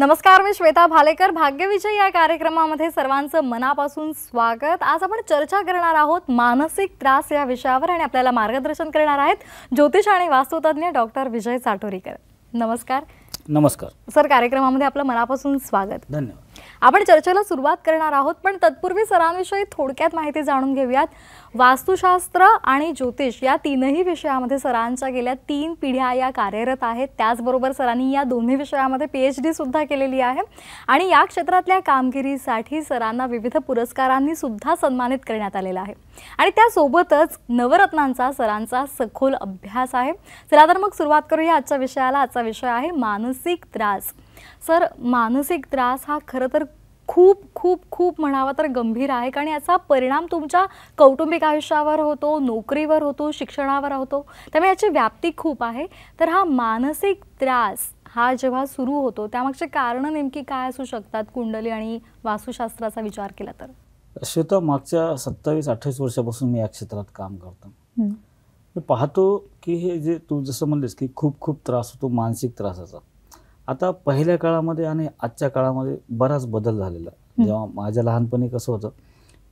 नमस्कार, मी श्वेता भालेकर. भाग्यविजय या कार्यक्रमामध्ये सर्वांचं मनापासून स्वागत. आज आपण चर्चा करणार आहोत मानसिक त्रास या विषयावर आणि आपल्याला मार्गदर्शन करणार आहेत ज्योतिष आणि वास्तुतज्ञ डॉक्टर विजय साटोरीकर. नमस्कार. नमस्कार सर, कार्यक्रमामध्ये आपलं मनापासून स्वागत. धन्यवाद. आपण चर्चेला सुरुवात करणार आहोत, पण तत्पूर्वी सरांविषयी थोडक्यात माहिती जाणून घेऊयात. वास्तुशास्त्र आणि ज्योतिष या तीनही विषयामध्ये सरांच्या गेल्या 3 पिढ्या या कार्यरत आहेत. त्याचबरोबर सरांनी या दोन्ही विषयामध्ये PhD सुद्धा केलेली आहे आणि या क्षेत्रातल्या कामगिरीसाठी सरांना विविध पुरस्कारांनी सुद्धा सन्मानित करण्यात आलेलं आहे आणि त्यासोबतच नवरत्नांचा सरांचा सखोल अभ्यास आहे. चला तर मग सुरुवात करूया आजच्या विषयाला. आजचा विषय आहे मानसिक त्रास. सर, मानसिक त्रास हा खरं तर खूप खूप खूप म्हणावा तर गंभीर आहे, कारण याचा परिणाम तुमच्या कौटुंबिक आयुष्यावर होतो, नोकरीवर होतो, शिक्षणावर होतो. त्यामुळे याची व्याप्ती खूप आहे. तर हा मानसिक त्रास हा जेव्हा सुरू होतो त्यामागचे कारणं नेमकी काय असू शकतात कुंडली आणि वास्तुशास्त्राचा विचार केला तर? श्वेता, मागच्या 27-28 वर्षापासून मी या क्षेत्रात काम करतो. मी पाहतो की हे जे तू जसं म्हणलीस की खूप खूप त्रास होतो मानसिक त्रासाचा. आता पहिल्या काळामध्ये आणि आजच्या काळामध्ये बराच बदल झालेला आहे. जेव्हा माझ्या लहानपणी कसं होतं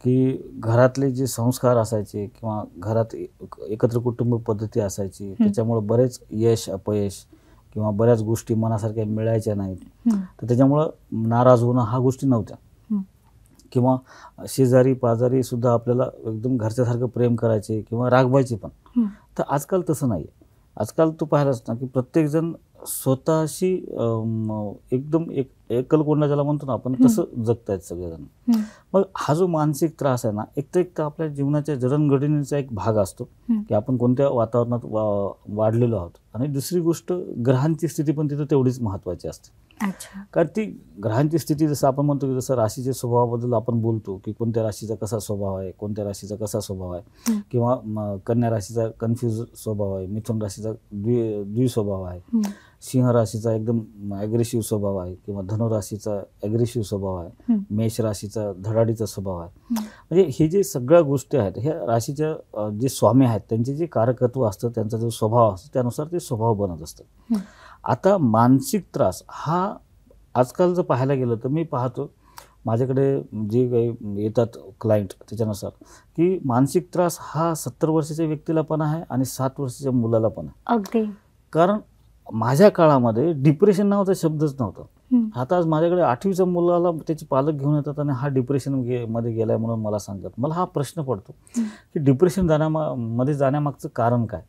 की घरातले जे संस्कार असायचे किंवा घरात एकत्र कुटुंब पद्धती असायची, त्याच्यामुळे बरेच यश अपयश किंवा बऱ्याच गोष्टी मनासारख्या मिळायच्या नाहीत. तर त्याच्यामुळं नाराज होणं हा गोष्टी नव्हत्या किंवा शेजारी पाजारी सुद्धा आपल्याला एकदम घरच्यासारखं प्रेम करायचे किंवा रागवायचे पण. तर आजकाल तसं नाही आहे. आजकाल तू पाहिलास ना की प्रत्येकजण स्वतःशी एकदम एकलकोंडा ज्याला म्हणतो ना आपण, तसं जगतायत सगळेजण. मग हा जो मानसिक त्रास आहे ना, एक तर आपल्या जीवनाच्या जडणघडणीचा एक भाग असतो की आपण कोणत्या वातावरणात वाढलेलो आहोत, आणि दुसरी गोष्ट ग्रहांची स्थिती पण तिथं तेवढीच महत्त्वाची असते. कारण ती ग्रहांची स्थिती जसं आपण म्हणतो की जसं राशीच्या स्वभावाबद्दल आपण बोलतो की कोणत्या राशीचा कसा स्वभाव आहे, कोणत्या राशीचा कसा स्वभाव आहे, किंवा कन्या राशीचा कन्फ्यूज स्वभाव आहे, मिथुन राशीचा द्विस्वभाव आहे, सिंह राशीचा एकदम ॲग्रेसिव्ह स्वभाव आहे, किंवा धनु राशीचा ॲग्रेसिव्ह स्वभाव आहे, मेष राशीचा धडाडीचा स्वभाव आहे. म्हणजे हे जे सगळ्या गोष्टी आहेत ह्या राशीच्या जे स्वामी आहेत त्यांचे जे कारकत्व असतं, त्यांचा जो स्वभाव असतो त्यानुसार ते स्वभाव बनत असतात. आता मानसिक त्रास हा आजकाल जर पाहायला गेलं तर मी पाहतो माझ्याकडे जे काही येतात क्लायंट त्याच्यानुसार की मानसिक त्रास हा 70 वर्षाच्या व्यक्तीला पण आहे आणि 7 वर्षाच्या मुलाला पण आहे. अगदी. कारण माझ्या काळामध्ये डिप्रेशन नावाचा शब्दच नव्हता. आता आज माझ्याकडे 8वीच्या मुलाला त्याचे पालक घेऊन येतात आणि हा डिप्रेशन मध्ये गेलाय म्हणून मला सांगतात. मला हा प्रश्न पडतो की डिप्रेशन मध्ये जाण्यामागचं कारण काय?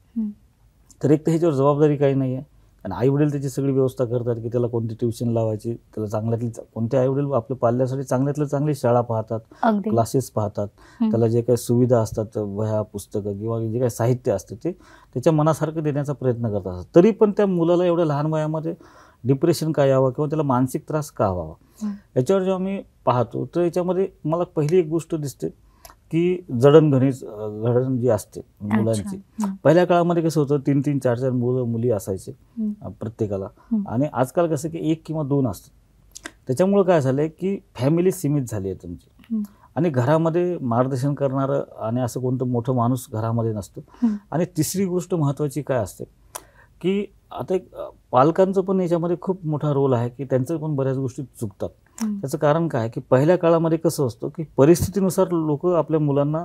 तर एक तर ह्याच्यावर जबाबदारी काही नाही आहे, आणि आईवडील त्याची सगळी व्यवस्था करतात की त्याला कोणती ट्युशन लावायची, त्याला चांगल्यातली कोणते आईवडील आपल्या पाल्यासाठी चांगल्यातलं चांगली शाळा पाहतात, क्लासेस पाहतात, त्याला जे काही सुविधा असतात वह्या पुस्तकं किंवा जे काही साहित्य असतं ते त्याच्या मनासारखं देण्याचा प्रयत्न करत असतात. तरी पण त्या मुलाला एवढ्या लहान वयामध्ये डिप्रेशन का यावं किंवा त्याला मानसिक त्रास का व्हावा, याच्यावर जेव्हा मी पाहतो तर याच्यामध्ये मला पहिली एक गोष्ट दिसते की जडणघडण जी असते मुलांची. पहिल्या काळामध्ये कसं होतं 3-3, 4-4 मुलं मुली असायचे प्रत्येकाला, आणि आजकाल कसं की 1 किंवा 2 असतात. त्याच्यामुळे काय झालंय की फॅमिली सीमित झाली आहे तुमची, आणि घरामध्ये मार्गदर्शन करणारं आणि असं कोणतं मोठं माणूस घरामध्ये नसतो. आणि तिसरी गोष्ट महत्त्वाची काय असते की आता एक पालकांचं पण याच्यामध्ये खूप मोठा रोल आहे की त्यांचं पण बऱ्याच गोष्टी चुकतात. त्याचं कारण काय की पहिल्या काळामध्ये कसं असतं की परिस्थितीनुसार लोक आपल्या मुलांना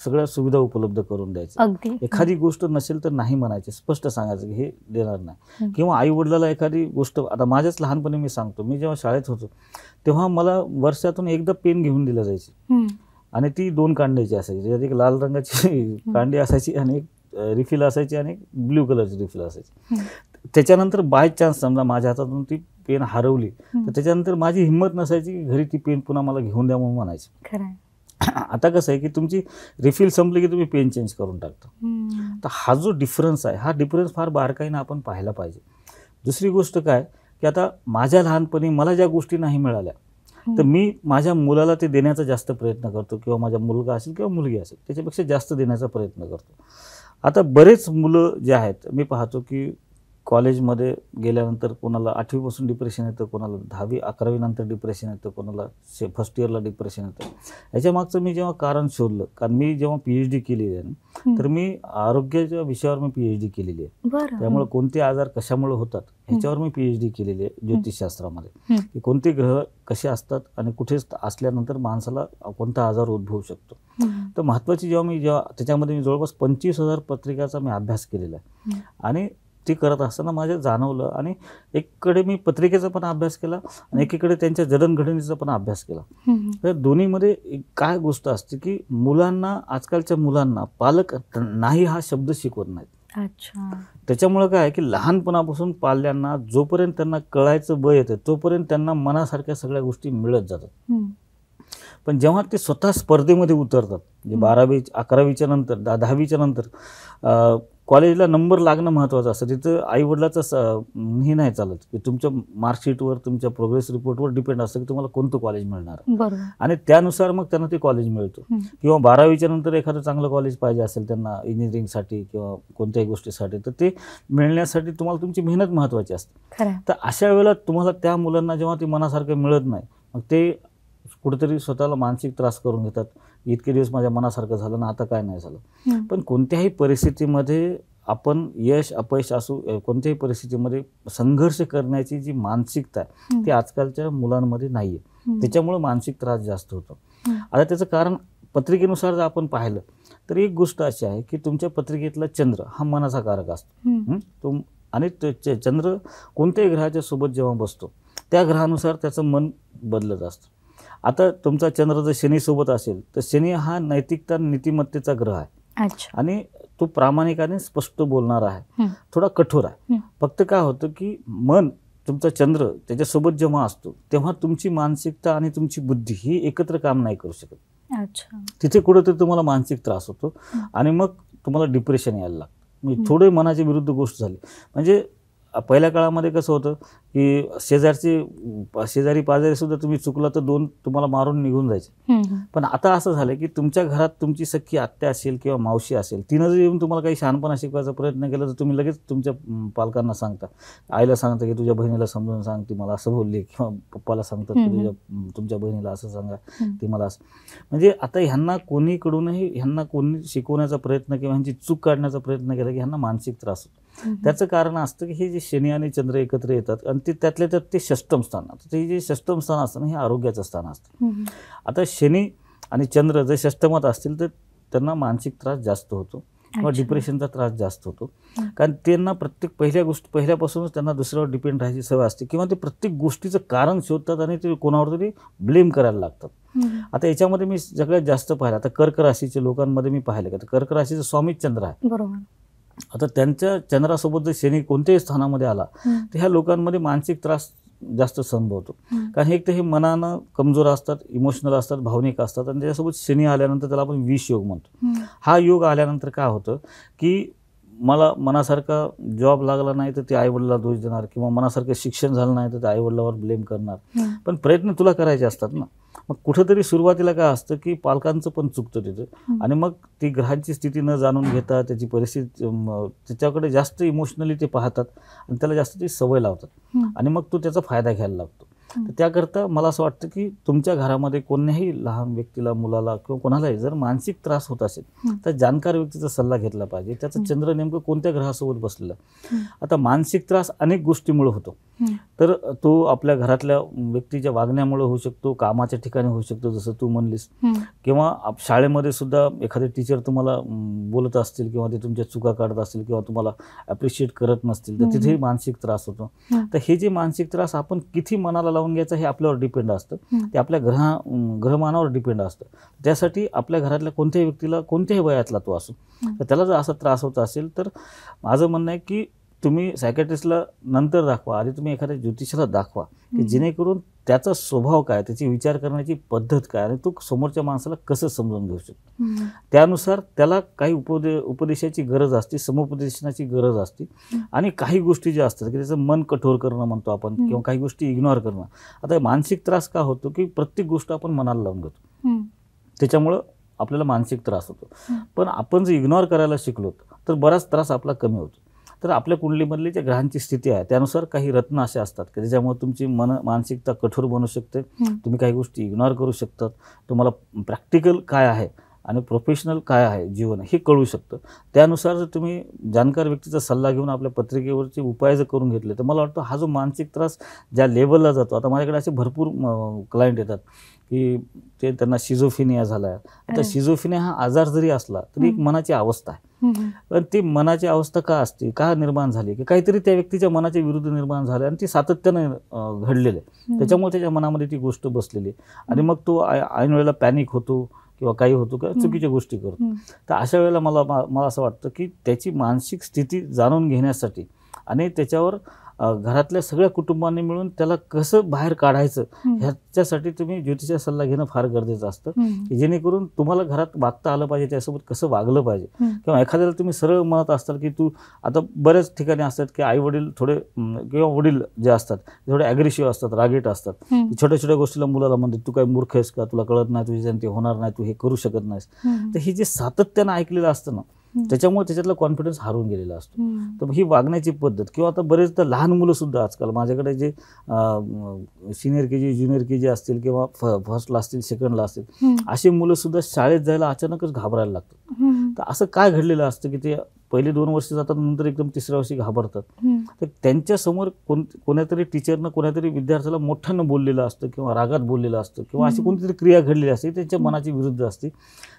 सगळ्या सुविधा उपलब्ध करून द्यायचे. एखादी गोष्ट नसेल तर नाही म्हणायचे, स्पष्ट सांगायचं की हे देणार नाही. किंवा आई वडिलाला एखादी गोष्ट, आता माझ्याच लहानपणी मी सांगतो, मी जेव्हा शाळेत होतो तेव्हा मला वर्षातून एकदा पेन घेऊन दिलं जायची, आणि ती 2 कांड्याची असायची. त्याच्यात एक लाल रंगाची कांडी असायची आणि एक रिफिल असायची आणि एक ब्ल्यू कलरची रिफिल असायची. त्याच्यानंतर बाय चान्स समजा माझ्या हातातून ती पेन हरवली तर त्याच्यानंतर माझी हिंमत नसायची की घरी ती पेन पुन्हा मला घेऊन द्या म्हणून म्हणायची. आता कसं आहे की तुमची रिफिल संपली की तुम्ही पेन चेंज करून टाकता. तर हा जो डिफरन्स आहे हा डिफरन्स फार बारकाईनं आपण पाहायला पाहिजे. दुसरी गोष्ट काय की आता माझ्या लहानपणी मला ज्या गोष्टी नाही मिळाल्या तर मी माझ्या मुलाला ते देण्याचा जास्त प्रयत्न करतो, किंवा माझा मुलगा असेल किंवा मुलगी असेल त्याच्यापेक्षा जास्त देण्याचा प्रयत्न करतो. आता बरेच मुलं जे आहेत मी पाहतो की कॉलेजमध्ये गेल्यानंतर कोणाला 8वीपासून डिप्रेशन येतं, कोणाला 10वी 11वी नंतर डिप्रेशन येतं, कोणाला फर्स्ट इयरला डिप्रेशन येतं. याच्या मागचं मी जेव्हा कारण शोधलं, कारण मी जेव्हा PhD केलेली आहे ना, तर मी आरोग्याच्या विषयावर मी PhD केलेली आहे. त्यामुळे कोणते आजार कशामुळे होतात ह्याच्यावर मी PhD केलेली आहे ज्योतिषशास्त्रामध्ये, की कोणते ग्रह कसे असतात आणि कुठे असल्यानंतर माणसाला कोणता आजार उद्भवू शकतो. तर महत्त्वाची जेव्हा त्याच्यामध्ये मी जवळपास 25,000 पत्रिकाचा मी अभ्यास केलेला आहे. आणि ते करत असताना माझ्या जाणवलं, आणि एकीकडे मी पत्रिकेचा पण अभ्यास केला आणि एकीकडे त्यांच्या जडणघडणीचा पण अभ्यास केला. तर दोन्हीमध्ये काय गोष्ट असते की मुलांना, आजकालच्या मुलांना पालक नाही हा शब्द शिकवत नाहीत. अच्छा. त्याच्यामुळे काय आहे की लहानपणापासून पाल्यांना जोपर्यंत त्यांना कळायचं वय येतं तोपर्यंत त्यांना मनासारख्या सगळ्या गोष्टी मिळत जातात. पण जेव्हा ते स्वतः स्पर्धेमध्ये उतरतात, म्हणजे 12वी 11वीच्या नंतर 10वीच्या नंतर कॉलेजला नंबर लागणं महत्त्वाचं असतं. तिथं आईवडिलाचं हे नाही चालत की तुमच्या मार्कशीटवर, तुमच्या प्रोग्रेस रिपोर्टवर डिपेंड असतं की तुम्हाला कोणतं कॉलेज मिळणार, आणि त्यानुसार मग त्यांना ते कॉलेज मिळतं. किंवा 12वीच्या नंतर एखादं चांगलं कॉलेज पाहिजे असेल त्यांना इंजिनिअरिंगसाठी किंवा कोणत्याही गोष्टीसाठी, तर ते मिळण्यासाठी तुम्हाला तुमची मेहनत महत्त्वाची असते. तर अशा वेळेला तुम्हाला त्या मुलांना जेव्हा ते मनासारखं मिळत नाही, मग ते कुठेतरी स्वतःला मानसिक त्रास करून घेतात. इतके दिवस माझ्या मनासारखं झालं ना, आता काय नाही झालं. पण कोणत्याही परिस्थितीमध्ये आपण यश अपयश असू, कोणत्याही परिस्थितीमध्ये संघर्ष करण्याची जी मानसिकता आहे ती आजकालच्या मुलांमध्ये नाही आहे. त्याच्यामुळे मानसिक त्रास जास्त होतो. आता त्याचं कारण पत्रिकेनुसार जर आपण पाहिलं तर एक गोष्ट अशी आहे की तुमच्या पत्रिकेतला चंद्र हा मनाचा कारक असतो. आणि चंद्र कोणत्याही ग्रहाच्या सोबत जेव्हा बसतो त्या ग्रहानुसार त्याचं मन बदलत असतं. आता तुमचा चंद्र जर शनीसोबत असेल तर शनी हा नैतिकता नीतिमत्तेचा ग्रह आहे. आणि तो प्रामाणिकाने स्पष्ट बोलणार आहे, थोडा कठोर आहे. फक्त काय होतं की मन, तुमचा चंद्र त्याच्यासोबत जेव्हा असतो तेव्हा तुमची मानसिकता आणि तुमची बुद्धी ही एकत्र काम नाही करू शकत. तिथे कुठेतरी तुम्हाला मानसिक त्रास होतो आणि मग तुम्हाला डिप्रेशन यायला लागतं. म्हणजे थोडे मनाच्या विरुद्ध गोष्ट झाली. म्हणजे पहिल्या काळामध्ये कसं होतं की शेजारी पाजारी सुद्धा तुम्ही चुकला तर 2 तुम्हाला मारून निघून जायचे. पण आता असं झालं की तुमच्या घरात तुमची सख्खी आत्या असेल किंवा मावशी असेल, तिनं जर येऊन तुम्हाला काही शहाणपणा शिकवायचा प्रयत्न केला तर तुम्ही लगेच तुमच्या पालकांना सांगता, आईला सांगता की तुझ्या बहिणीला समजून सांग, ती मला असं बोलली, किंवा पप्पाला सांगतात तुमच्या बहिणीला असं सांगा, ती मला असं. म्हणजे आता ह्यांना कोणीकडूनही ह्यांना कोणी शिकवण्याचा प्रयत्न किंवा ह्यांची चूक काढण्याचा प्रयत्न केला की ह्यांना मानसिक त्रास होतो. त्याचं कारण असतं की हे जे शनी आणि चंद्र एकत्र येतात आणि ते त्यातल्या त्यात ते षष्टम स्थान. ते जे षष्टम स्थान असतं ना, हे आरोग्याचं स्थान असतं. आता शनी आणि चंद्र जर षष्टमात असतील तर त्यांना मानसिक त्रास जास्त होतो किंवा डिप्रेशनचा त्रास जास्त होतो. कारण त्यांना पहिल्यापासूनच त्यांना दुसऱ्यावर डिपेंड राहायची सवय असते किंवा ते प्रत्येक गोष्टीचं कारण शोधतात आणि ते कोणावर तरी ब्लेम करायला लागतात. आता याच्यामध्ये मी सगळ्यात जास्त पाहिलं, आता कर्क राशीच्या लोकांमध्ये मी पाहिलं की कर्क राशीचं स्वामीच चंद्र आहे. आता त्यांच्या चंद्रासोबत जर शनी कोणत्याही स्थानामध्ये आला तर ह्या लोकांमध्ये मानसिक त्रास जास्त संभवतो. कारण एक तर हे मनानं कमजोर असतात, इमोशनल असतात, भावनिक असतात, आणि त्याच्यासोबत शनी आल्यानंतर त्याला आपण विष योग म्हणतो. हा योग आल्यानंतर काय होतं की मला मनासारखा जॉब लागला नाही तर ते आईवडिलाला दोष देणार, किंवा मनासारखं शिक्षण झालं नाही तर ते आईवडिलावर ब्लेम करणार. पण प्रयत्न तुला करायचे असतात ना. मग कुठेतरी सुरुवातीला काय असतं की पालकांचं पण चुकतं तिथं, आणि मग ती ग्रहांची स्थिती न जाणून घेता त्याची परिस्थिती त्याच्याकडे जास्त इमोशनली ते पाहतात आणि त्याला जास्त ती सवय लावतात आणि मग तो त्याचा फायदा घ्यायला लागतो. तर त्याकरता मला असं वाटतं की तुमच्या घरामध्ये कोणत्याही लहान व्यक्तीला, मुलाला किंवा कोणालाही जर मानसिक त्रास होत असेल तर जाणकार व्यक्तीचा सल्ला घेतला पाहिजे. त्याचं चंद्र नेमकं कोणत्या ग्रहासोबत बसलेलं. आता मानसिक त्रास अनेक गोष्टीमुळे होतो. तर तो आपल्या घरातल्या व्यक्तीच्या वागण्यामुळे होऊ शकतो, कामाच्या ठिकाणी होऊ शकतो जसं तू म्हणलीस, किंवा शाळेमध्ये सुद्धा एखादे टीचर तुम्हाला बोलत असतील किंवा ते तुमच्या चुका काढत असतील किंवा तुम्हाला ॲप्रिशिएट करत नसतील तर तिथेही मानसिक त्रास होतो. तर हे जे मानसिक त्रास आपण किती मनाला लावून घ्यायचं हे आपल्यावर डिपेंड असतं. ते आपल्या ग्रहमानावर डिपेंड असतं. त्यासाठी आपल्या घरातल्या कोणत्याही व्यक्तीला, कोणत्याही वयातला तो असो, तर त्याला जर असा त्रास होत असेल तर माझं म्हणणं आहे की तुम्ही सायकॅट्रिस्टला नंतर दाखवा, आधी तुम्ही एखाद्या ज्योतिषाला दाखवा की जेणेकरून त्याचा स्वभाव काय, त्याची विचार करण्याची पद्धत काय आणि तो समोरच्या माणसाला कसं समजून घेऊ शकतो. त्यानुसार त्याला काही उपदेशाची गरज असते, समुपदेशनाची गरज असते, आणि काही गोष्टी ज्या असतात की त्याचं मन कठोर करणं म्हणतो आपण, किंवा काही गोष्टी इग्नोर करणं. आता मानसिक त्रास का होतो की प्रत्येक गोष्ट आपण मनाला लावून घेतो, त्याच्यामुळं आपल्याला मानसिक त्रास होतो. पण आपण जर इग्नोर करायला शिकलो तर बराच त्रास आपला कमी होतो. तर आपल्या कुंडलीमधली ज्या ग्रहांची स्थिती आहे त्यानुसार काही रत्न असे असतात की ज्याच्यामुळे तुमची मानसिकता कठोर बनू शकते, तुम्ही काही गोष्टी इग्नोर करू शकतात, तुम्हाला प्रॅक्टिकल काय आहे आणि प्रोफेशनल काय आहे जीवन हे कळू शकतं. त्यानुसार जर तुम्ही जाणकार व्यक्तीचा सल्ला घेऊन आपल्या पत्रिकेवरचे उपाय जर करून घेतले तर मला वाटतं हा जो मानसिक त्रास ज्या लेवलला जातो, आता माझ्याकडे असे भरपूर क्लायंट येतात की ते त्यांना शिझोफिनिया झाला आहे. आता शिझोफिनिया हा आजार जरी असला तरी एक मनाची अवस्था आहे, पण ती मनाची अवस्था का असते, का निर्माण झाली, की काहीतरी त्या व्यक्तीच्या मनाच्या विरुद्ध निर्माण झालं आणि ती सातत्याने घडलेलं आहे, त्याच्यामुळे त्याच्या मनामध्ये ती गोष्ट बसलेली आहे आणि मग तो ऐन वेळेला पॅनिक होतो किंवा काही होतो किंवा चुकीच्या गोष्टी करतो. तर अशा वेळेला मला असं वाटतं की त्याची मानसिक स्थिती जाणून घेण्यासाठी आणि त्याच्यावर घरातल्या सगळ्या कुटुंबांनी मिळून त्याला कसं बाहेर काढायचं ह्याच्यासाठी तुम्ही ज्योतिषाचा सल्ला घेणं फार गरजेचं असतं, की जेणेकरून तुम्हाला घरात वागता आलं पाहिजे, त्यासोबत कसं वागलं पाहिजे. किंवा एखाद्याला तुम्ही सरळ म्हणत असताल की तू आता बऱ्याच ठिकाणी असतात की आई वडील थोडे किंवा वडील जे असतात थोडे ॲग्रेसिव्ह असतात, रागीट असतात, छोट्या छोट्या गोष्टीला मुलाला म्हणतात तू काय मूर्ख आहेस का, तुला कळत नाही, तुझ्या ते होणार नाही, तू हे करू शकत नाहीस. तर हे जे सातत्यानं ऐकलेलं असतं ना त्याच्यामुळे त्याच्यातला कॉन्फिडन्स हरवून गेलेला असतो. तर ही वागण्याची पद्धत किंवा आता बरेचदा लहान मुलं सुद्धा आजकाल माझ्याकडे जे सिनियर KG ज्युनियर KG असतील किंवा फर्स्टला असतील सेकंडला असतील अशी मुलं सुद्धा शाळेत जायला अचानकच घाबरायला लागतात. तर असं काय घडलेलं असतं की ते पहिले 2 वर्ष जातात नंतर एकदम 3ऱ्या वर्षी घाबरतात. तर त्यांच्यासमोर कोणातरी टीचरनं कोणातरी विद्यार्थ्याला मोठ्यानं बोललेलं असतं किंवा रागात बोललेलं असतं किंवा अशी कोणतीतरी क्रिया घडलेली असते त्यांच्या मनाची विरुद्ध असते,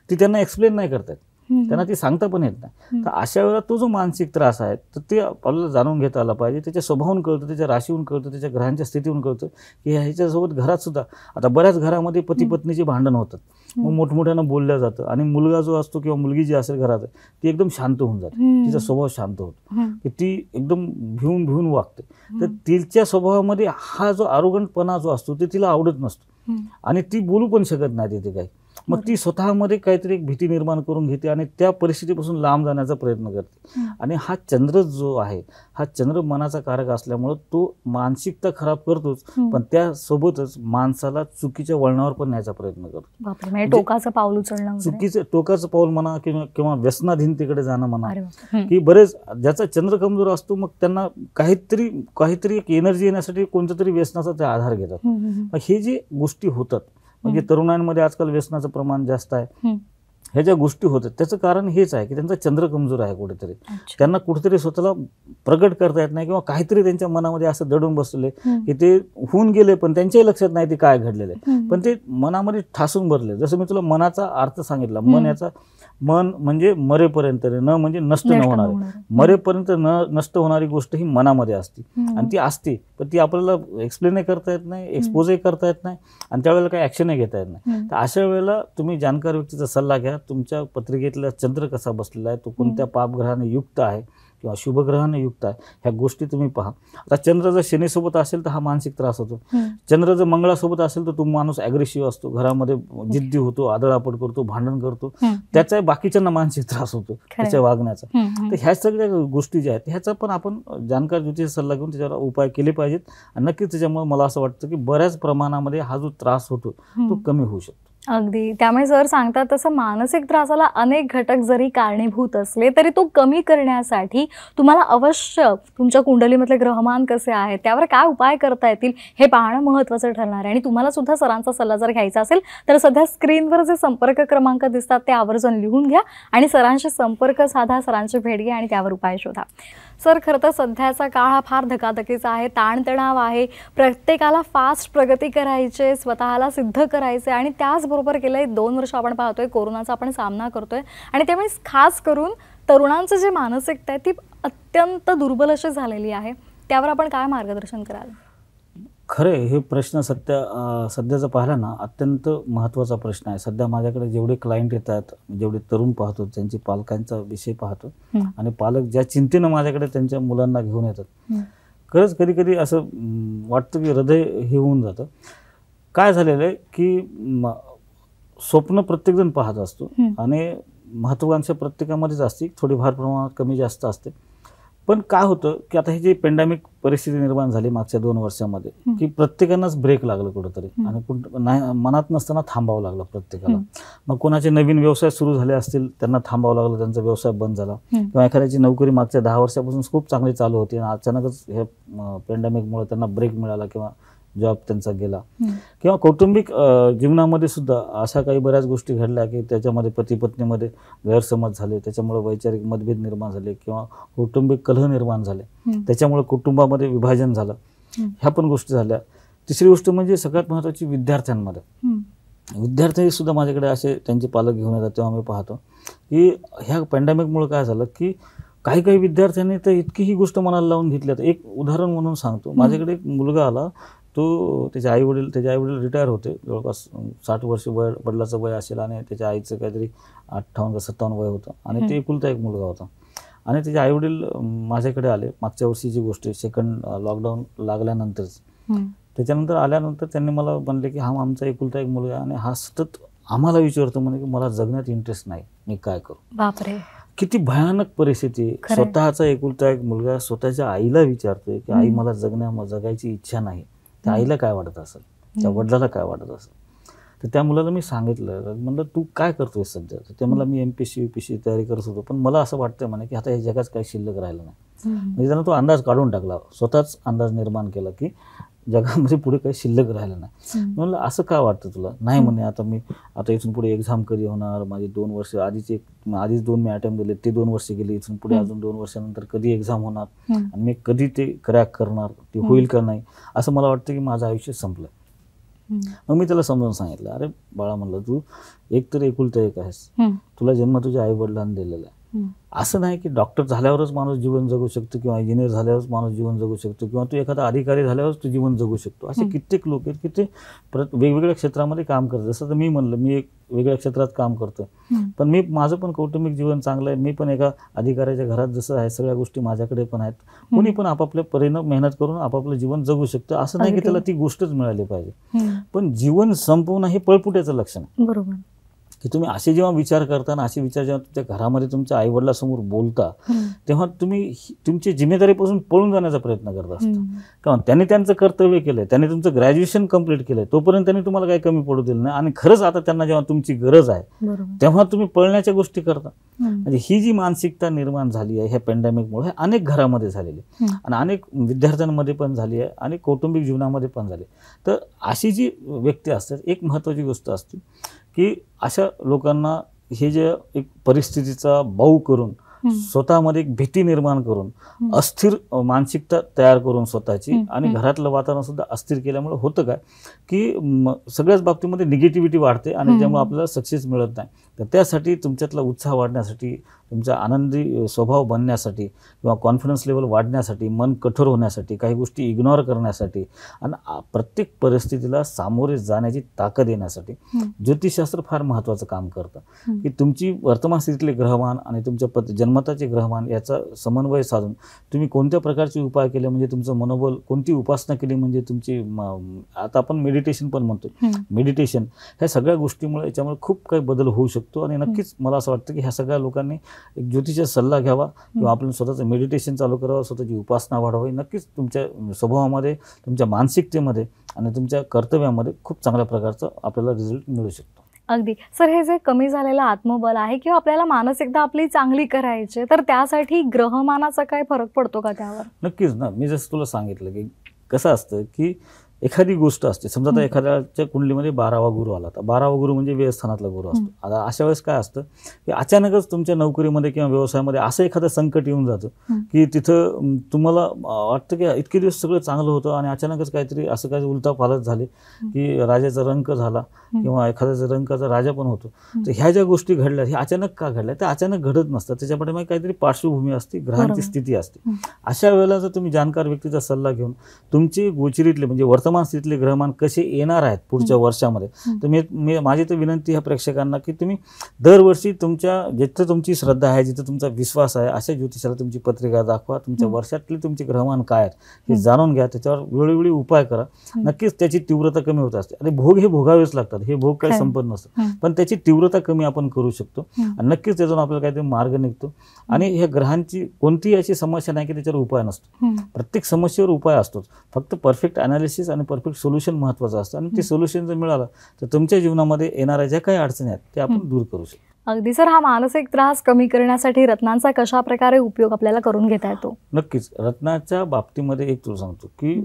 ती त्यांना एक्सप्लेन नाही करतात, त्यांना ती सांगता पण येत नाही. तर अशा वेळेला तो जो मानसिक त्रास आहे तर ते आपल्याला जाणून घेता आला पाहिजे. त्याच्या स्वभावाहून कळतं, त्याच्या राशीहून कळतं, त्याच्या ग्रहांच्या स्थितीहून कळतं की ह्याच्यासोबत घरात सुद्धा आता बऱ्याच घरामध्ये पती पत्नीची भांडण होतात, मग मोठमोठ्यानं बोलल्या जातं आणि मुलगा जो असतो किंवा मुलगी जी असेल घरात ती एकदम शांत होऊन जाते, तिचा स्वभाव शांत होतो की ती एकदम भिवून वागते. तर तिच्या स्वभावामध्ये हा जो आरोगंटपणा जो असतो ते तिला आवडत नसतो आणि ती बोलू पण शकत नाही तिथे काही. मग ती स्वतःमध्ये काहीतरी एक भीती निर्माण करून घेते आणि त्या परिस्थितीपासून लांब जाण्याचा प्रयत्न करते. आणि हा चंद्र जो आहे हा चंद्र मनाचा कारक असल्यामुळं तो मानसिकता खराब करतोच, पण त्यासोबतच माणसाला चुकीच्या वळणावर पण न्यायचा प्रयत्न करतो. टोकाचं पाऊल उचलणं, टोकाचं पाऊल म्हणा किंवा व्यसनाधीनतेकडे जाणं म्हणा, की बरेच ज्याचा चंद्र कमजोर असतो मग त्यांना काहीतरी एक एनर्जी येण्यासाठी कोणत्या तरी व्यसनाचा ते आधार घेतात. हे जे गोष्टी होतात म्हणजे तरुणांमध्ये आजकाल व्यसनाचं प्रमाण जास्त आहे, ह्या ज्या गोष्टी होतात त्याचं कारण हेच आहे की त्यांचा चंद्र कमजोर आहे कुठेतरी, त्यांना कुठेतरी स्वतःला प्रगट करता येत नाही किंवा काहीतरी त्यांच्या मनामध्ये असं दडून बसलेले की ते होऊन गेले पण त्यांच्याही लक्षात नाही ते काय घडलेलं आहे, पण ते मनामध्ये ठासून भरले. जसं मी तुला मनाचा अर्थ सांगितला, मन म्हणजे मरेपर्यंत, न म्हणजे नष्ट न होणारे, मरेपर्यंत नष्ट होणारी गोष्ट ही मनामध्ये असते आणि ती असते पण ती आपल्याला एक्सप्लेनही करता येत नाही, एक्सपोजही करता येत नाही आणि त्यावेळेला काही ॲक्शनही घेता येत नाही. तर अशा वेळेला तुम्ही जाणकार व्यक्तीचा सल्ला घ्या. तुमच्या पत्रिकेतला चंद्र कसा बसलेला आहे, तो कोणत्या पापग्रहाने युक्त आहे किंवा शुभग्रहाने युक्त आहे, ह्या गोष्टी तुम्ही पहा. आता चंद्र जर शनीसोबत असेल तर हा मानसिक त्रास होतो, चंद्र जर मंगळासोबत असेल तर तो माणूस ॲग्रेसिव्ह असतो, घरामध्ये जिद्दी होतो, आदळापड करतो, भांडण करतो, त्याचा बाकीच्यांना मानसिक त्रास होतो त्याच्या वागण्याचा. तर ह्या सगळ्या गोष्टी ज्या आहेत ह्याचा पण आपण जाणकार ज्योतिष सल्ला घेऊन त्याच्यावर उपाय केले पाहिजेत आणि नक्कीच त्याच्यामुळे मला असं वाटतं की बऱ्याच प्रमाणामध्ये हा जो त्रास होतो तो कमी होऊ शकतो. अगदी. त्यामुळे सर सांगतात तसं मानसिक त्रासाला अनेक घटक जरी कारणीभूत असले तरी तो कमी करण्यासाठी तुम्हाला अवश्य तुमच्या कुंडलीमधले ग्रहमान कसे आहेत, त्यावर काय उपाय करता येतील हे पाहणं महत्त्वाचं ठरणार आहे. आणि तुम्हाला सुद्धा सरांचा सल्ला जर घ्यायचा असेल तर सध्या स्क्रीनवर जे संपर्क क्रमांक दिसतात ते आवर्जून लिहून घ्या आणि सरांशी संपर्क साधा, सरांची भेट घ्या आणि त्यावर उपाय शोधा. सर, खरं तर सध्याचा काळ हा फार धकाधकीचा आहे, ताणतणाव आहे, प्रत्येकाला फास्ट प्रगती करायची, स्वतःला सिद्ध करायचे आणि त्याचबरोबर गेले 2 वर्ष आपण पाहतोय कोरोनाचा आपण सामना करतोय आणि त्यामुळे खास करून तरुणांचं जे मानसिकता आहे ती अत्यंत दुर्बल अशी झालेली आहे. त्यावर आपण काय मार्गदर्शन कराल? खरे हे प्रश्न सध्याचा पाहिला ना अत्यंत महत्त्वाचा प्रश्न आहे. सध्या माझ्याकडे जेवढे क्लायंट येतात, जेवढे तरुण पाहतो, त्यांची पालकांचा विषय पाहतो आणि पालक ज्या चिंतेनं माझ्याकडे त्यांच्या मुलांना घेऊन येतात, खरंच कधी कधी असं वाटतं की हृदय हे होऊन जातं. काय झालेलं आहे की स्वप्न प्रत्येकजण पाहत असतो आणि महत्त्वाकांक्षा प्रत्येकामध्येच असते, थोडीफार प्रमाणात कमी जास्त असते, पण काय होतं की आता ही जी पेंडेमिक परिस्थिती निर्माण झाली मागच्या 2 वर्षामध्ये, की प्रत्येकानंच ब्रेक लागलं कुठंतरी आणि मनात नसताना थांबावं लागलं प्रत्येकाला. मग कोणाचे नवीन व्यवसाय सुरू झाले असतील, त्यांना थांबावं लागलं, त्यांचा व्यवसाय बंद झाला. किंवा एखाद्याची नोकरी मागच्या 10 वर्षापासून खूप चांगली चालू होती आणि अचानकच हे पेंडेमिकमुळे त्यांना ब्रेक मिळाला किंवा जॉब त्यांचा गेला. किंवा कौटुंबिक जीवनामध्ये सुद्धा अशा काही बऱ्याच गोष्टी घडल्या की त्याच्यामध्ये पती पत्नीमध्ये गैरसमज झाले, त्याच्यामुळे वैचारिक मतभेद निर्माण झाले किंवा कौटुंबिक कलह निर्माण झाले, त्याच्यामुळे कुटुंबामध्ये विभाजन झालं. ह्या पण गोष्टी झाल्या. तिसरी गोष्ट म्हणजे सगळ्यात महत्त्वाची विद्यार्थ्यांमध्ये. विद्यार्थी सुद्धा माझ्याकडे असे त्यांचे पालक घेऊन येतात, तेव्हा मी पाहतो की ह्या पॅन्डेमिकमुळे काय झालं की काही काही विद्यार्थ्यांनी तर इतकी ही गोष्ट मनाला लावून घेतली. आता एक उदाहरण म्हणून सांगतो. माझ्याकडे एक मुलगा आला, तो त्याचे आई वडील रिटायर होते, जवळपास 60 वर्ष वडिलाचं वय असेल आणि त्याच्या आईचं काहीतरी 58 का 57 वय होतं आणि ते एकुलता एक मुलगा होता. आणि त्याचे आई वडील माझ्याकडे आले मागच्या वर्षीची गोष्ट, सेकंड लॉकडाऊन लागल्यानंतरच. त्याच्यानंतर आल्यानंतर त्यांनी मला म्हणले की हा आमचा एकुलता एक मुलगा आणि हा सतत आम्हाला विचारतो म्हणे की मला जगण्यात इंटरेस्ट नाही, मी काय करू. बापरे, किती किती भयानक परिस्थिती. स्वतःचा एकुलता एक मुलगा स्वतःच्या आईला विचारतोय की आई मला जगायची इच्छा नाही. त्या आईला काय वाटत असेल, त्या वडिलाला काय वाटत असेल. तर त्या मुलाला मी सांगितलं, म्हणलं तू काय करतोय सध्या. तर ते मला मी MPSC UPSC तयारी करत होतो, पण मला असं वाटतंय म्हणे की आता या जगात काही शिल्लक राहिलं नाही. म्हणजे त्यानं तो अंदाज काढून टाकला, स्वतःच अंदाज निर्माण केला की जगामध्ये पुढे काही शिल्लक राहिलं नाही. म्हणलं असं का वाटतं तुला. नाही म्हणे, आता इथून पुढे एक्झाम कधी होणार, माझी 2 वर्ष आधीच 2 मी अटेम्प्ट दिले, ते 2 वर्ष गेले, इथून पुढे अजून 2 वर्षानंतर कधी एक्झाम होणार आणि मी कधी ते क्रॅक करणार, ते होईल का नाही. असं मला वाटतं की माझं आयुष्य संपलं. मग मी त्याला समजावून सांगितलं, अरे बाळा म्हणलं, तू एक तर एकुलता एक आहेस, तुला जन्म तुझ्या आई वडिलांनी दिलेला आहे. असं नाही की डॉक्टर झाल्यावरच माणूस जीवन जगू शकतो किंवा इंजिनियर झाल्यावरच माणूस जीवन जगू शकतो किंवा तू एखादा अधिकारी झाल्यावरच तू जीवन जगू शकतो. असे कित्येक लोक आहेत की ते वेगवेगळ्या क्षेत्रामध्ये काम करतात. जसं तर मी म्हणलं, मी एक वेगळ्या क्षेत्रात काम करतो, पण माझं पण कौटुंबिक जीवन चांगलं आहे. मी पण एका अधिकाऱ्याच्या घरात जसं आहे, सगळ्या गोष्टी माझ्याकडे पण आहेत. कोणी पण आपापल्या परीनं मेहनत करून आपापलं जीवन जगू शकतं. असं नाही की त्याला ती गोष्टच मिळाली पाहिजे. पण जीवन संपवणं हे पळपुट्याचं लक्षण आहे. बरोबर. की तुम्ही असे जेव्हा विचार करता ना, असे विचार जेव्हा तुमच्या घरामध्ये तुमच्या आईवडिलांसमोर बोलता, तेव्हा तुम्ही तुमची जिम्मेदारीपासून पळून जाण्याचा प्रयत्न करत असता. कारण त्यांनी त्यांचं कर्तव्य केलंय, त्यांनी तुमचं ग्रॅज्युएशन कंप्लीट केलंय, तोपर्यंत त्यांनी तुम्हाला काही कमी पडू दिलं नाही. आणि खरंच आता त्यांना जेव्हा तुमची गरज आहे तेव्हा तुम्ही पळण्याच्या गोष्टी करता. म्हणजे ही जी मानसिकता निर्माण झाली आहे ह्या पॅन्डेमिकमुळे, हे अनेक घरामध्ये झालेली आणि अनेक विद्यार्थ्यांमध्ये पण झाली आहे आणि कौटुंबिक जीवनामध्ये पण झाली. तर अशी जी व्यक्ती असतात, एक महत्त्वाची गोष्ट असते की अशा लोकांना हे जे एक परिस्थितीचा बाऊ करून, स्वतःमध्ये एक भीती निर्माण करून, अस्थिर मानसिकता तयार करून स्वतःची आणि घरातलं वातावरण सुद्धा अस्थिर केल्यामुळे होतं काय की सगळ्याच बाबतीमध्ये निगेटिव्हिटी वाढते आणि त्यामुळे आपल्याला सक्सेस मिळत नाही. तर त्यासाठी तुमच्यातला उत्साह वाढण्यासाठी, तुमचा आनंदी स्वभाव बनण्यासाठी किंवा कॉन्फिडन्स लेवल वाढण्यासाठी, मन कठोर होण्यासाठी, काही गोष्टी इग्नोर करण्यासाठी आणि प्रत्येक परिस्थितीला सामोरे जाण्याची ताकद येण्यासाठी ज्योतिषशास्त्र फार महत्त्वाचं काम करतं. की तुमची वर्तमान स्थितीतले ग्रहमान आणि तुमच्या जन्मताचे ग्रहमान याचा समन्वय साधून तुम्ही कोणत्या प्रकारचे उपाय केले म्हणजे तुमचं मनोबल, कोणती उपासना केली म्हणजे तुमची, आता आपण मेडिटेशन पण म्हणतो, मेडिटेशन, ह्या सगळ्या गोष्टीमुळे याच्यामुळे खूप काही बदल होऊ शकतो. आणि नक्कीच मला असं वाटतं की ह्या सगळ्या लोकांनी एक ज्योतिषाचा सल्ला घ्यावा किंवा आपण स्वतःचं मेडिटेशन चालू करावं, स्वतःची उपासना वाढवावी. नक्कीच तुमच्या स्वभावामध्ये, तुमच्या मानसिकतेमध्ये आणि तुमच्या कर्तव्यामध्ये खूप चांगल्या प्रकारचा आपल्याला रिझल्ट मिळू शकतो. अगदी सर, हे जे कमी झालेलं आत्मबल आहे किंवा आपल्याला मानसिकता आपली चांगली करायची, तर त्यासाठी ग्रहमानाचा काय फरक पडतो का त्यावर? नक्कीच ना. मी जसं तुला सांगितलं की कसं असतं की एखादी गोष्ट असते, समजा आता एखाद्याच्या कुंडलीमध्ये 12वा गुरु आला, तर 12वा गुरु म्हणजे व्ययस्थानातला गुरु असतो. आता अशा वेळेस काय असतं की अचानकच तुमच्या नोकरीमध्ये किंवा व्यवसायामध्ये असं एखादं संकट येऊन जातं की तिथं तुम्हाला वाटतं की इतके दिवस सगळं चांगलं होतं आणि अचानकच काहीतरी असं काही उलथापालथ झाले की राजाचा रंक झाला किंवा एखाद्याचा रंकाचा राजा पण होतो. तर ह्या ज्या गोष्टी घडल्या, ह्या अचानक का घडल्या, त्या अचानक घडत नसतात. त्याच्यामध्ये मग काहीतरी पार्श्वभूमी असते, ग्रहांची स्थिती असते. अशा वेळेला जर तुम्ही जाणकार व्यक्तीचा सल्ला घेऊन तुमची गोचरीतले म्हणजे वर्तमान वर्तमान स्थितीतले ग्रहमान कसे येणार आहेत पुढच्या वर्षामध्ये, तर मी माझी तर विनंती ह्या प्रेक्षकांना की तुम्ही दरवर्षी तुमच्या जिथं तुमची श्रद्धा आहे, जिथं तुमचा विश्वास आहे, अशा ज्योतिषाला तुमची पत्रिका दाखवा, तुमच्या वर्षातले तुमचे ग्रहमान काय आहेत हे जाणून घ्या, त्याच्यावर वेळोवेळी उपाय करा. नक्कीच त्याची तीव्रता कमी होत असते. आणि भोग हे भोगावेच लागतात, हे भोग काही संपत नसतं, पण त्याची तीव्रता कमी आपण करू शकतो आणि नक्कीच त्यातून आपल्याला काहीतरी मार्ग निघतो. आणि ह्या ग्रहांची कोणतीही अशी समस्या नाही की त्याच्यावर उपाय नसतो. प्रत्येक समस्येवर उपाय असतोच, फक्त परफेक्ट अनालिसिस आणि परफेक्ट सोल्युशन महत्त्वाचं असतं. आणि ते सोल्युशन जर मिळालं तर तुमच्या जीवनामध्ये येणाऱ्या ज्या काही अडचणी आहेत त्या आपण दूर करू शकतो. अगदी सर, हा मानसिक त्रास कमी करण्यासाठी रत्नांचा कशा प्रकारे उपयोग आपल्याला करून घेता येतो? नक्कीच रत्नाच्या बाबतीमध्ये एक तुला सांगतो की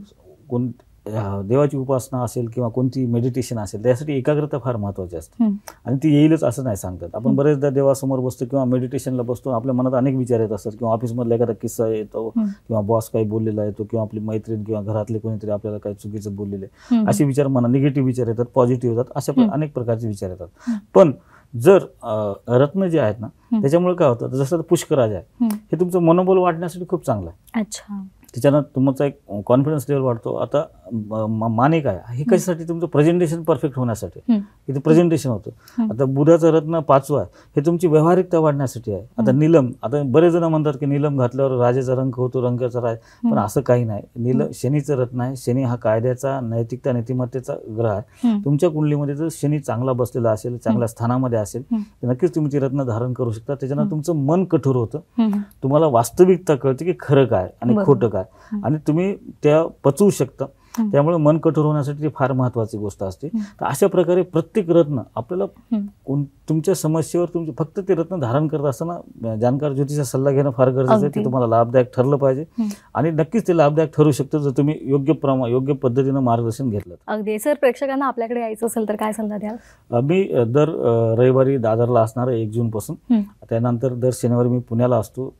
देवाची उपासना असेल किंवा कोणती मेडिटेशन असेल, त्यासाठी एकाग्रता फार महत्त्वाची असते. आणि ती येईलच असं नाही सांगतात. आपण बरेचदा देवासमोर बसतो किंवा मेडिटेशनला बसतो, आपल्या मनात अनेक विचार येत असतात, किंवा ऑफिसमधला एखादा किस्सा येतो, किंवा बॉस काही बोललेला येतो, किंवा आपली मैत्रीण किंवा घरातले कोणीतरी आपल्याला काही चुकीचं बोललेले, असे विचार मनात निगेटिव्ह विचार येतात, पॉझिटिव्ह येतात, अशा अनेक प्रकारचे विचार येतात. पण जर रत्न जे आहेत ना, त्याच्यामुळे काय होतं, जसं पुष्कराज आहे, हे तुमचं मनोबल वाढण्यासाठी खूप चांगलं आहे. अच्छा. त्याच्यानं तुमचा एक कॉन्फिडन्स लेवल वाढतो. आता माणिक आहे, हे कशासाठी, तुमचं प्रेझेंटेशन परफेक्ट होण्यासाठी, इथे प्रेझेंटेशन होतं. आता बुधाचं रत्न 5वं आहे, हे तुमची व्यावहारिकता वाढण्यासाठी आहे. आता नीलम, आता बरेच जण म्हणतात की नीलम घातल्यावर राजाचा रंग होतो, रंगाचा राज, पण असं काही नाही. शनीचं रत्न आहे. शनी हा कायद्याचा, नैतिकता, नीतिमत्तेचा ग्रह आहे. तुमच्या कुंडलीमध्ये जर शनी चांगला बसलेला असेल, चांगल्या स्थानामध्ये असेल, तर नक्कीच तुम्ही ती रत्न धारण करू शकता. त्याच्यानं तुमचं मन कठोर होतं, तुम्हाला वास्तविकता कळते की खरं काय आणि खोटं काय, आणि तुम्ही त्या पचवू शकता. त्यामुळे मन कठोर होण्यासाठी ती फार महत्त्वाची गोष्ट असते. तर अशा प्रकारे प्रत्येक रत्न आपल्याला तुमच्या समस्येवर तुमचे फक्त ते रत्न धारण करत असताना जाणकार ज्योतिषाचा सल्ला घेणं फार गरजेचं आहे. ते तुम्हाला लाभदायक ठरलं पाहिजे, आणि नक्कीच ते लाभदायक ठरू शकतं जर तुम्ही योग्य पद्धतीनं मार्गदर्शन घेतलं. अगदी सर, प्रेक्षकांना आपल्याकडे यायचं असेल तर काय सल्ला द्याल? मी दर रविवारी दादरला असणार आहे 1 जूनपासून. त्यानंतर दर शनिवारी मी पुण्याला असतो.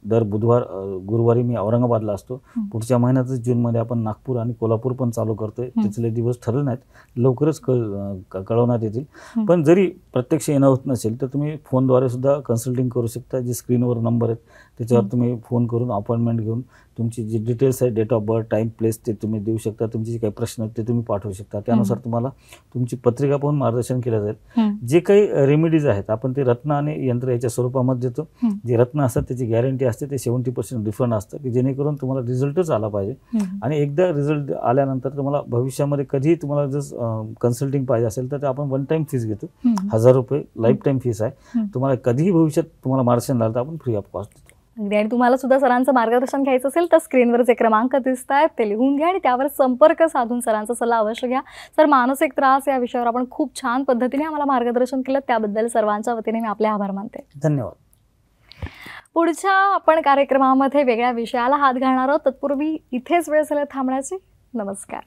दर गुरुवारी मी औरंगाबादला असतो. पुढच्या महिन्यातच जूनमध्ये आपण नागपूर आणि कोल्हापूर पण चालू करतोय. तिथले दिवस ठरले नाहीत, लवकरच कळवण्यात येतील. पण जरी प्रत्यक्ष येणं होत नसेल तर तुम्ही फोनद्वारे सुद्धा कन्सल्टिंग करू शकता. जे स्क्रीनवर नंबर आहेत त्याच्यावर तुम्ही फोन करून अपॉइंटमेंट घेऊन तुमची जी डिटेल्स आहेत, date of birth, time, place, ते तुम्ही देऊ शकता. तुमचे जे काही प्रश्न आहेत ते तुम्ही पाठवू शकता. त्यानुसार तुम्हाला तुमची पत्रिका पाहून मार्गदर्शन केलं जाईल. जे काही रेमेडीज आहेत आपण ते रत्न आणि यंत्र याच्या स्वरूपामध्ये देतो. जे रत्न असतात त्याची गॅरंटी असते, ते 70% रिफंड असतं, की जेणेकरून तुम्हाला रिझल्टच आला पाहिजे. आणि एकदा रिझल्ट आल्यानंतर तुम्हाला भविष्यामध्ये कधीही तुम्हाला जर कन्सल्टिंग पाहिजे असेल तर आपण 1 टाइम फीस घेतो, 1000 रुपये लाईफ टाईम फीस आहे. तुम्हाला कधीही भविष्यात तुम्हाला मार्गदर्शन लागलं तर आपण फ्री ऑफ कॉस्ट देतो. अगदी. आणि तुम्हाला सुद्धा सरांचं मार्गदर्शन घ्यायचं असेल तर स्क्रीनवर जे क्रमांक दिसत आहेत ते लिहून घ्या आणि त्यावर संपर्क साधून सरांचा सल्ला अवश्य घ्या. सर, मानसिक त्रास या विषयावर आपण खूप छान पद्धतीने आम्हाला मार्गदर्शन केलं, त्याबद्दल सर्वांच्या वतीने मी आपले आभार मानते. धन्यवाद. पुढच्या आपण कार्यक्रमामध्ये वेगळ्या विषयाला हात घालणार आहोत. तत्पूर्वी इथेच वेळ झाला थांबण्याची. नमस्कार.